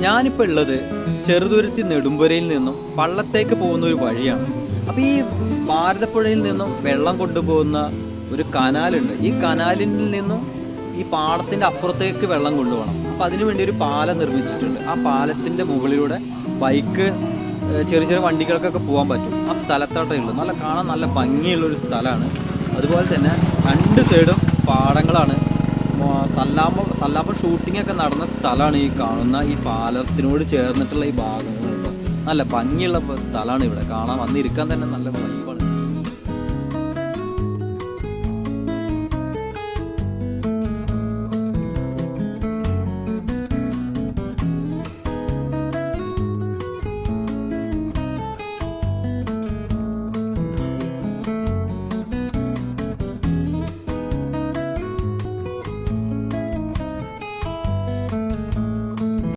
ഞാനിപ്പോൾ ഉള്ളത് ചെറുതുരുത്തി നെടുമ്പുരയിൽ നിന്നും പള്ളത്തേക്ക് പോകുന്ന ഒരു വഴിയാണ്. അപ്പോൾ ഈ ഭാരതപ്പുഴയിൽ നിന്നും വെള്ളം കൊണ്ടുപോകുന്ന ഒരു കനാലുണ്ട്. ഈ കനാലിൽ നിന്നും ഈ പാടത്തിൻ്റെ അപ്പുറത്തേക്ക് വെള്ളം കൊണ്ടുപോകണം. അപ്പോൾ അതിനു വേണ്ടി ഒരു പാലം നിർമ്മിച്ചിട്ടുണ്ട്. ആ പാലത്തിൻ്റെ മുകളിലൂടെ ബൈക്ക്, ചെറിയ ചെറിയ വണ്ടികൾക്കൊക്കെ പോകാൻ പറ്റും. ആ സ്ഥലത്തോട്ടേ ഉള്ളൂ. നല്ല കാണാൻ നല്ല ഭംഗിയുള്ളൊരു സ്ഥലമാണ്. അതുപോലെ തന്നെ രണ്ട് സൈഡും പാടങ്ങളാണ്. സല്ലാപം ഷൂട്ടിങ്ങൊക്കെ നടന്ന സ്ഥലമാണ് ഈ കാണുന്ന ഈ പാലത്തിനോട് ചേർന്നിട്ടുള്ള ഈ ഭാഗങ്ങളുണ്ട്. നല്ല ഭംഗിയുള്ള സ്ഥലമാണ്. ഇവിടെ കാണാൻ വന്നിരിക്കാൻ തന്നെ നല്ല ഭംഗി.